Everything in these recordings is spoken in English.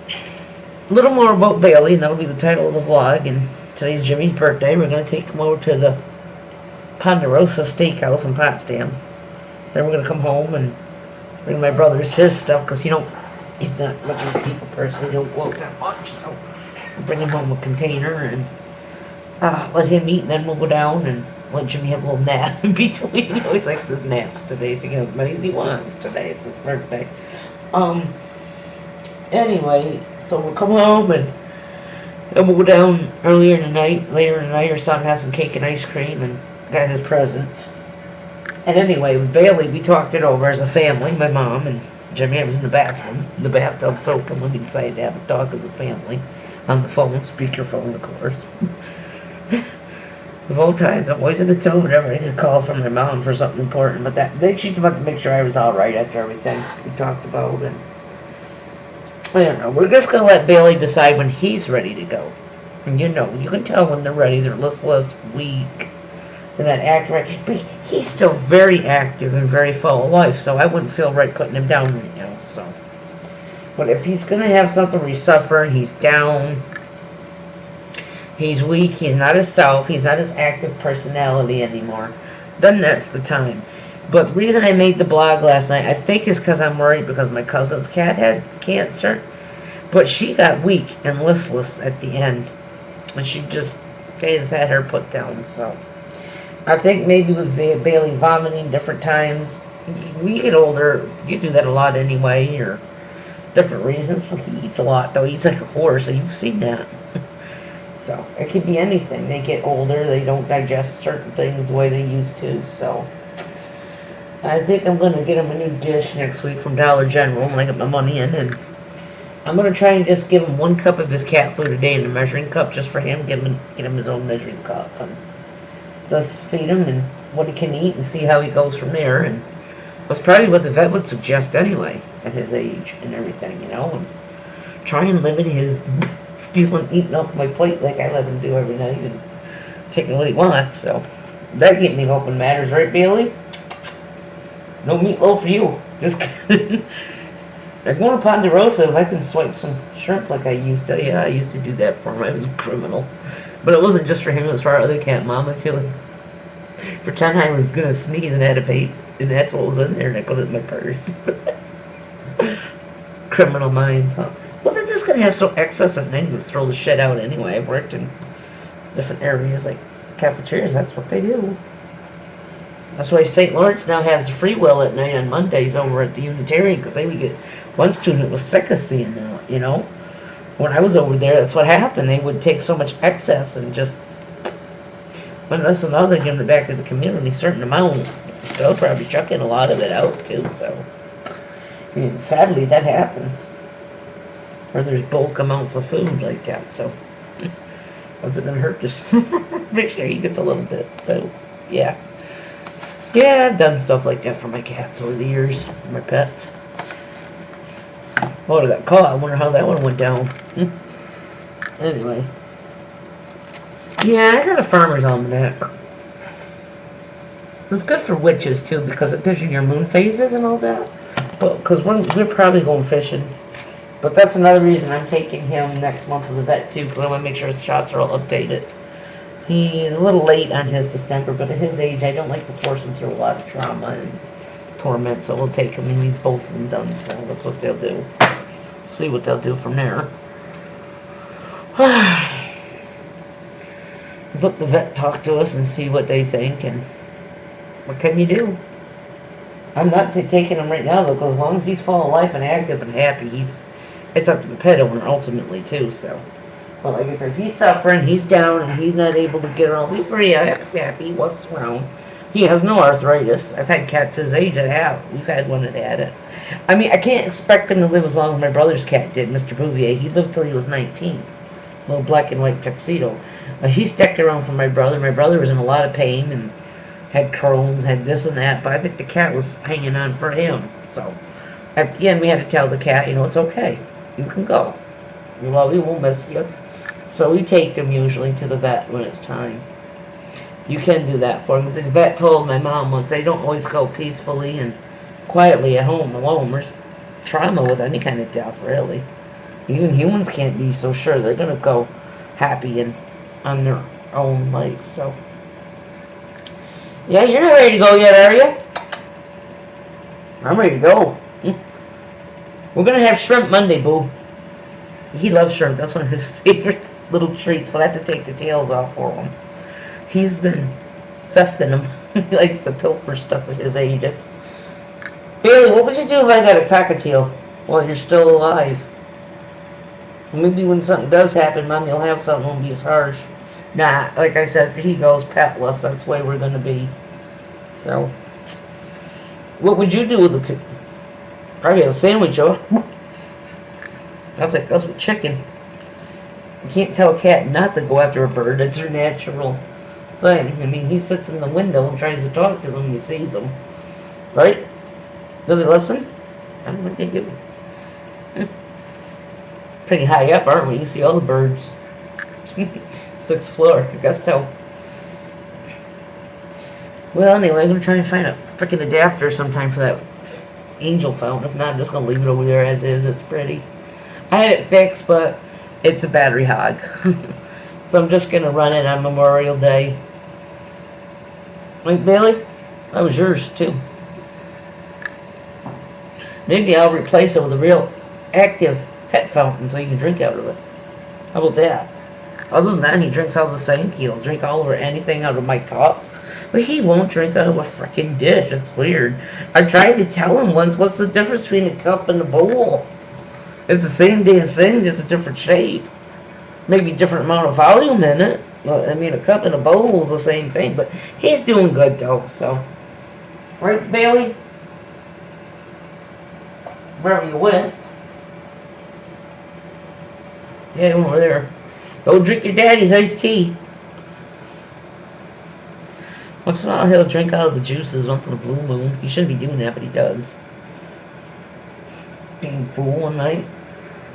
A little more about Bailey, and that'll be the title of the vlog. And today's Jimmy's birthday. We're going to take him over to the Ponderosa Steakhouse in Potsdam. Then we're going to come home and bring my brother's his stuff, because he's not much of a people person. He don't go out that much, so we'll bring him home a container and let him eat, and then we'll go down and let Jimmy have a little nap in between. He always likes his naps today, so he can have as many as he wants today. It's his birthday. Anyway, so we'll come home and then we'll go down later in the night, or something, have some cake and ice cream and got his presents. And anyway, with Bailey, we talked it over as a family, my mom and Jimmy. I was in the bathroom, in the bathtub soaking when we decided to have a talk as a family. On the phone, speakerphone, of course. The whole time, I'm always in the tone whenever I get a call from my mom for something important. But she's about to make sure I was all right after everything we talked about. And I don't know. We're just going to let Bailey decide when he's ready to go. And you can tell when they're ready. They're listless, weak. They're not acting right. But he's still very active and very full of life. So I wouldn't feel right putting him down right now. So, but if he's going to have something where he's suffering, he's down, he's weak, he's not himself, he's not his active personality anymore, then that's the time. But the reason I made the blog last night, I think, is because I'm worried because my cousin's cat had cancer. But she got weak and listless at the end. And she just had her put down. So I think maybe with Bailey vomiting different times, when you get older, you do that a lot anyway, or different reasons. He eats a lot, though. He eats like a horse, so you've seen that. So it could be anything. They get older, they don't digest certain things the way they used to. So I think I'm going to get him a new dish next week from Dollar General when I get my money in, and I'm going to try and just give him 1 cup of his cat food a day in a measuring cup just for him, get him his own measuring cup, and just feed him and what he can eat and see how he goes from there. And that's probably what the vet would suggest anyway at his age and everything, and try and limit his stealing, eating off my plate like I let him do every night and taking what he wants. So that can't be open matters, right, Bailey? No meatloaf for you. Just kidding. I'm going to Ponderosa. If I can swipe some shrimp like I used to. Yeah, I used to do that for him. I was a criminal. But it wasn't just for him. It was for our other cat mama too. Pretend I was going to sneeze and I had a bait, and that's what was in there, and I put it in my purse. Criminal minds, huh? Well, they're just going to have some excess, and then you throw the shit out anyway. I've worked in different areas like cafeterias. That's what they do. That's why St. Lawrence now has the free will at night on Mondays over at the Unitarian, because they would get, one student was sick of seeing that, When I was over there, that's what happened. They would take so much excess and just, when this and other, give it back to the community, a certain amount. Still probably chucking a lot of it out too, so. Sadly, that happens. Or there's bulk amounts of food like that, so. What's it gonna hurt? Just make sure he gets a little bit, so, yeah. Yeah, I've done stuff like that for my cats over the years, my pets. What did I got caught? I wonder how that one went down. Anyway. Yeah, I got a farmer's almanac. It's good for witches, too, because it gives you your moon phases and all that. Well, because we're probably going fishing. But that's another reason I'm taking him next month to the vet, too, because I want to make sure his shots are all updated. He's a little late on his distemper, but at his age, I don't like to force him through a lot of trauma and torment, so we'll take him. He needs both of them done, so that's what they'll do. See what they'll do from there. Let's let the vet talk to us and see what they think, and what can you do? I'm not taking him right now, though, because as long as he's full of life and active and happy, it's up to the pet owner ultimately, too, so. But like I said, if he's suffering, he's down, and he's not able to get around, he's very happy, he walks around. He has no arthritis. I've had cats his age that have. We've had one that had it. I mean, I can't expect him to live as long as my brother's cat did, Mr. Bouvier. He lived till he was 19. Little black and white tuxedo. He stuck around for my brother. My brother was in a lot of pain and had Crohn's, had this and that, but I think the cat was hanging on for him. So at the end, we had to tell the cat, it's okay. You can go. Well, we won't miss you. So we take them usually to the vet when it's time. You can do that for them. The vet told my mom once, they don't always go peacefully and quietly at home alone. There's trauma with any kind of death, really. Even humans can't be so sure. They're gonna go happy and on their own, like, so. Yeah, you're not ready to go yet, are you? I'm ready to go. We're gonna have shrimp Monday, boo. He loves shrimp. That's one of his favorite little treats. We'll have to take the tails off for him. He's been thefting them. He likes to pilfer stuff at his age. Bailey, what would you do if I got a cockatiel while you're still alive? Maybe when something does happen, Mommy will have something that won't be as harsh. Nah, like I said, he goes petless. That's the way we're going to be. So, what would you do with a probably have a sandwich, or that's like us with chicken. You can't tell a cat not to go after a bird. It's their natural thing. I mean, he sits in the window and tries to talk to them when he sees them. Right? Do they listen? I don't think they do. Pretty high up, aren't we? You see all the birds. 6th floor. I guess so. Well, anyway, I'm going to try and find a freaking adapter sometime for that angel fountain. If not, I'm just going to leave it over there as is. It's pretty. I had it fixed, but it's a battery hog. So I'm just going to run it on Memorial Day. Like, Bailey? That was yours, too. Maybe I'll replace it with a real active pet fountain so you can drink out of it. How about that? Other than that, he drinks out of the sink. He'll drink all over anything out of my cup. But he won't drink out of a freaking dish. It's weird. I tried to tell him once, what's the difference between a cup and a bowl? It's the same damn thing, just a different shape. Maybe different amount of volume in it. Well, I mean, a cup and a bowl is the same thing. But he's doing good, though, so. Right, Bailey? Wherever you went. Yeah, over there. Don't drink your daddy's iced tea. Once in a while, he'll drink out of the juices once in a blue moon. He shouldn't be doing that, but he does. Being fool one night.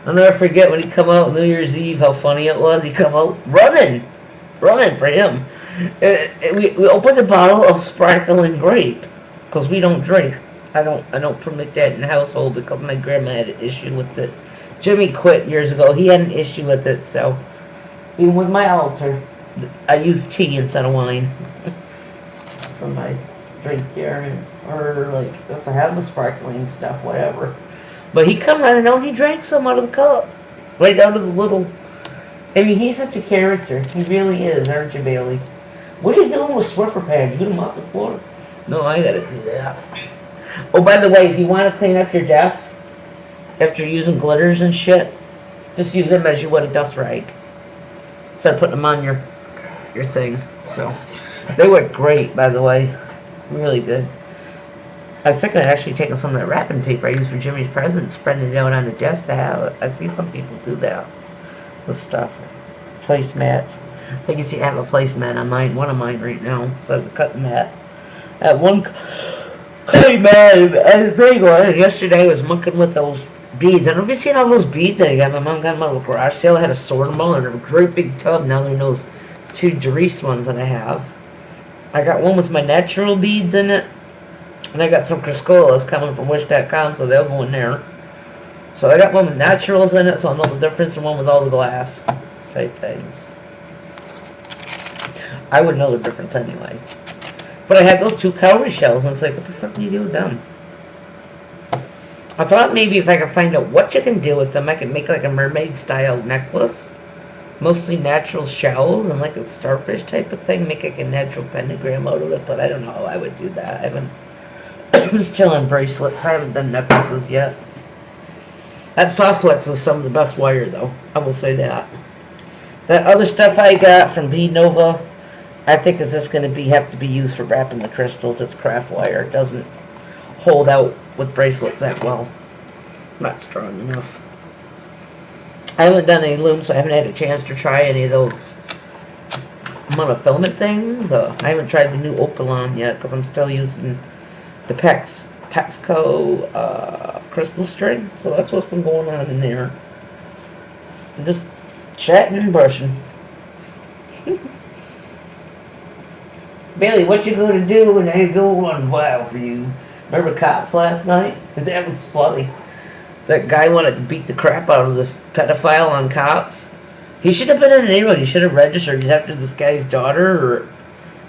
I'll never forget when he come out New Year's Eve, how funny it was. He come out running for him. We opened a bottle of sparkling grape because we don't drink. I don't permit that in the household because my grandma had an issue with it. Jimmy quit years ago. He had an issue with it, so even with my altar, I use tea instead of wine for my drink here, or like if I have the sparkling stuff, whatever. But he come running out, he drank some out of the cup, right out of the little. I mean, he's such a character. He really is, aren't you, Bailey? What are you doing with Swiffer pads? You get them off the floor? No, I gotta do that. Oh, by the way, if you want to clean up your desk after using glitters and shit, just use them as you would a dust rag instead of putting them on your thing. So they work great, by the way, really good. I was thinking of actually taking some of that wrapping paper I used for Jimmy's present, spreading it out on the desk to have. I see some people do that with stuff. Placemats. I guess you have a placemat on mine, one of mine right now, instead of the cutting mat. At one cutting mat, I think yesterday I was monkeying with those beads. I don't know if you've seen all those beads I got. My mom got them out of a garage sale. I had to sort them all in a great big tub. Now they're in those 2 Dries ones that I have. I got one with my natural beads in it. And I got some Criscolas coming from Wish.com, so they'll go in there. So I got one with naturals in it, so I know the difference from one with all the glass type things. I would know the difference anyway. But I had those 2 cowrie shells, and it's like, what the fuck do you do with them? I thought maybe if I could find out what you can do with them, I could make like a mermaid-style necklace. Mostly natural shells and like a starfish type of thing. Make like a natural pentagram out of it, but I don't know how I would do that. I'm still on bracelets. I haven't done necklaces yet. That Softflex is some of the best wire, though. I will say that. That other stuff I got from Bead Nova, I think is just going to have to be used for wrapping the crystals. It's craft wire. It doesn't hold out with bracelets that well. Not strong enough. I haven't done any looms, so I haven't had a chance to try any of those monofilament things. I haven't tried the new Opalon yet because I'm still using the Paxco crystal string. So that's what's been going on in there. I'm just chatting and brushing. Bailey, what you going to do when they go on wild for you? Remember cops last night? That was funny. That guy wanted to beat the crap out of this pedophile on cops. He should have been in the neighborhood. He should have registered. He's after this guy's daughter or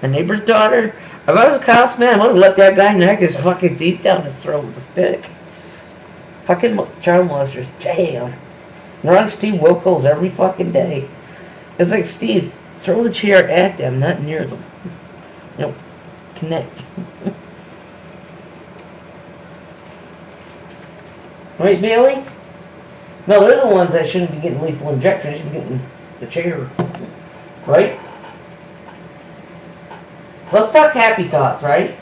a neighbor's daughter. If I was a cops, man, I would have let that guy neck his fucking teeth down his throat with a stick. Fucking child molesters. Damn. We're on Steve Wilkos every fucking day. It's like, Steve, throw the chair at them, not near them. You know, connect. Right, Bailey? No, they're the ones that shouldn't be getting lethal injection. They should be getting the chair. Right? Let's talk happy thoughts, right?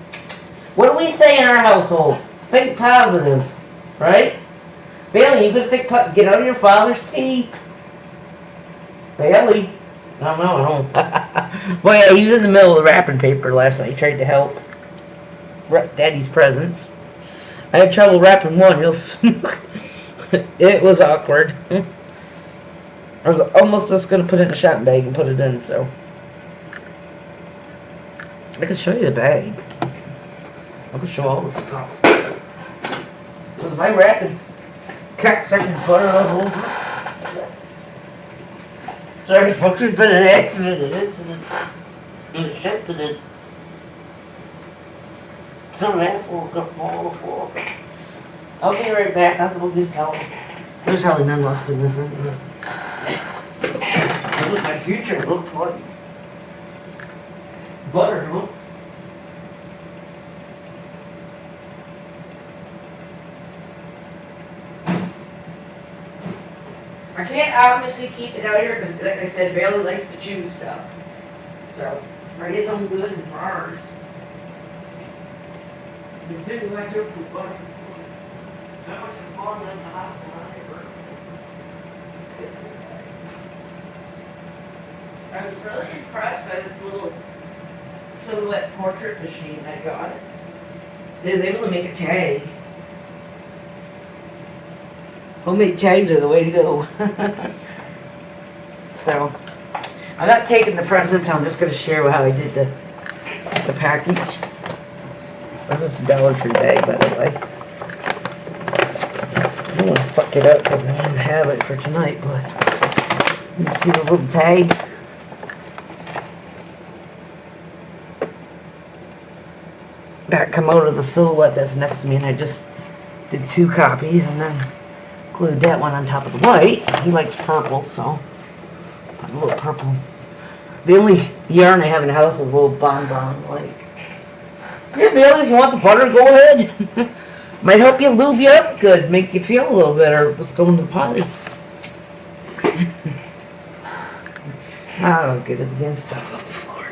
What do we say in our household? Think positive, right? Bailey, you can think get out of your father's tea. Bailey. I don't know. Well, yeah, he was in the middle of the wrapping paper last night. He tried to help wrap Daddy's presents. I had trouble wrapping one. It was awkward. I was almost just going to put it in a shopping bag and put it in, so. I can show you the bag. I can show all the stuff. It was my wrapping. Cut second butter all over. Sorry, folks, there's been an accident, an incident. Some asshole got all the floor. I'll be right back. I'll go get towel. There's hardly none left in this. That's what my future looks like. Butter, look. I can't obviously keep it out here because, like I said, Bailey likes to chew stuff. So, for his own good and for ours. The two went through for butter. That much fun in the hospital. I was really impressed by this little silhouette portrait machine I got. It was able to make a tag. Homemade tags are the way to go. So, I'm not taking the presents, I'm just going to share how I did the package. This is a Dollar Tree bag, by the way. I don't want to fuck it up because I don't have it for tonight, but you see the little tag? That come out of the silhouette that's next to me, and I just did 2 copies and then glued that one on top of the white. He likes purple, so put a little purple. The only yarn I have in the house is a little bonbon, like. Yeah, Billy, if you want the butter, go ahead. Might help you lube you up good, make you feel a little better with going to the potty. I don't get it again, stuff off the floor.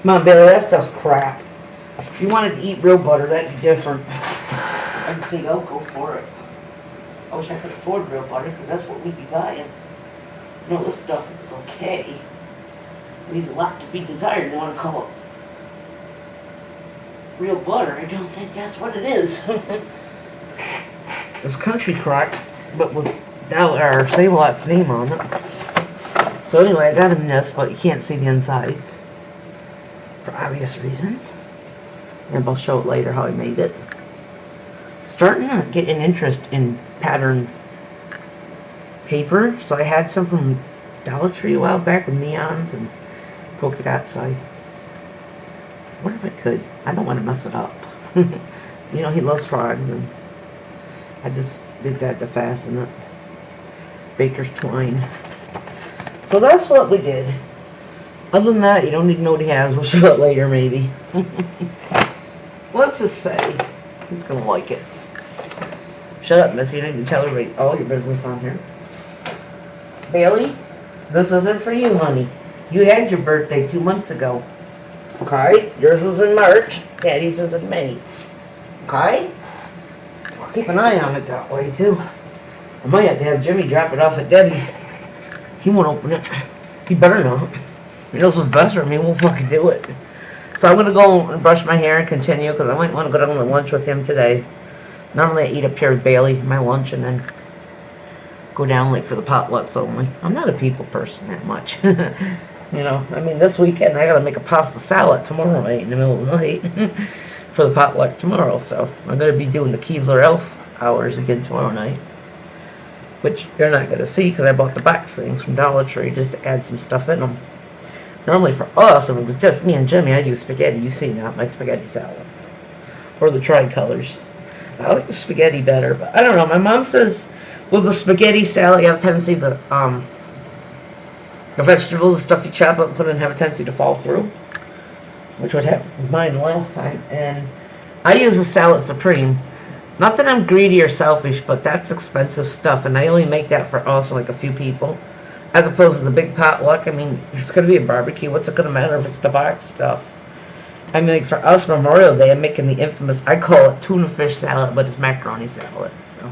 Come on, Billy, that stuff's crap. If you wanted to eat real butter, that'd be different. I'd say I'll go for it. I wish I could afford real butter, because that's what we'd be buying. You know, this stuff is okay. It leaves a lot to be desired. You want to call it real butter? I don't think that's what it is. It's country crock, but with Save-A-Lot's name on it. So anyway, I got him this, but you can't see the insides for obvious reasons. And I'll show it later how I made it. Starting to get an interest in pattern paper, so I had some from Dollar Tree a while back with neons and polka dots. So I wonder if I could. I don't want to mess it up. You know, he loves frogs, and I just did that to fasten it. Baker's twine. So that's what we did. Other than that, you don't need to know what he has. We'll show it later, maybe. What's this say? He's gonna like it. Shut up, Missy. You don't need to tell everybody all your business on here. Bailey, this isn't for you, honey. You had your birthday 2 months ago. Okay? Yours was in March. Daddy's is in May. Okay? I'll keep an eye on it that way, too. I might have to have Jimmy drop it off at Debbie's. He won't open it. He better not. He knows what's best for me. He won't fucking do it. So I'm going to go and brush my hair and continue, because I might want to go down to lunch with him today. Normally I eat up here with Bailey for my lunch and then go down like for the potlucks only. I'm not a people person that much. You know, I mean, this weekend I got to make a pasta salad tomorrow night in the middle of the night for the potluck tomorrow. So I'm going to be doing the Keebler Elf hours again tomorrow night. Which you're not going to see because I bought the box things from Dollar Tree just to add some stuff in them. Normally for us, if it was just me and Jimmy, I'd use spaghetti. You see now, my spaghetti salads. Or the tricolors. I like the spaghetti better, but I don't know. My mom says with the spaghetti salad, you have a tendency the vegetables, the stuff you chop up and put in have a tendency to fall through. Which would happen with mine last time. And I use a salad supreme. Not that I'm greedy or selfish, but that's expensive stuff, and I only make that for us, like a few people, as opposed to the big potluck. I mean, it's going to be a barbecue. What's it going to matter if it's the box stuff? I mean, like for us, Memorial Day, I'm making the infamous, I call it tuna fish salad, but it's macaroni salad. So,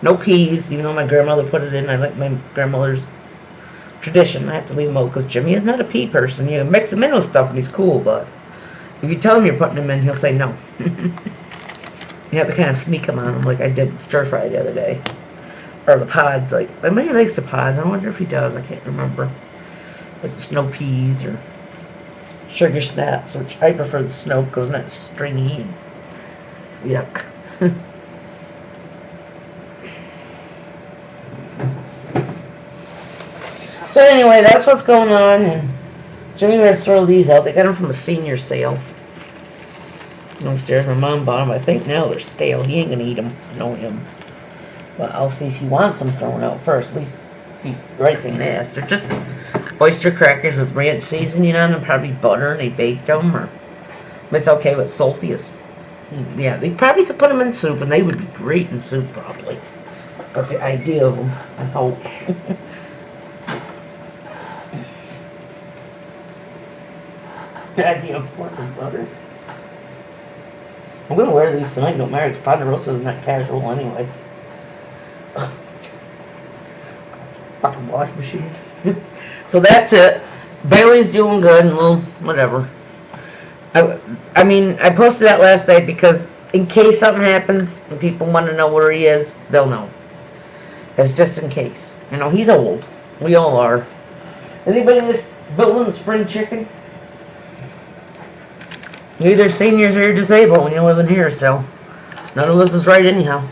no peas, even though my grandmother put it in. I like my grandmother's tradition. I have to leave him out because Jimmy is not a pea person. You mix him in with stuff and he's cool, but if you tell him you're putting him in, he'll say no. You have to kind of sneak them on him like I did with stir fry the other day. Or the pods, like, I mean, he likes the pods. I wonder if he does. I can't remember. Like the snow peas or sugar snaps, which I prefer the snow because it's not stringy. Yuck. So anyway, that's what's going on. And Jimmy better throw these out. They got them from a senior sale. Downstairs, my mom bought them. I think now they're stale. He ain't gonna eat them. I know him. But I'll see if he wants them thrown out first. At least the right thing to ask. They're just oyster crackers with ranch seasoning on them, probably butter, and they baked them. Or it's okay with salty. Yeah, they probably could put them in soup, and they would be great in soup, probably. That's the idea of them. I hope. The idea of pork and butter. I'm going to wear these tonight, no matter. Ponderosa is not casual anyway. Fucking wash machine. So that's it. Bailey's doing good and little whatever. I mean, I posted that last night because in case something happens and people want to know where he is, they'll know. It's just in case. You know, he's old. We all are. Anybody just building a spring chicken? You're either seniors or you're disabled when you live in here, so none of us is right anyhow.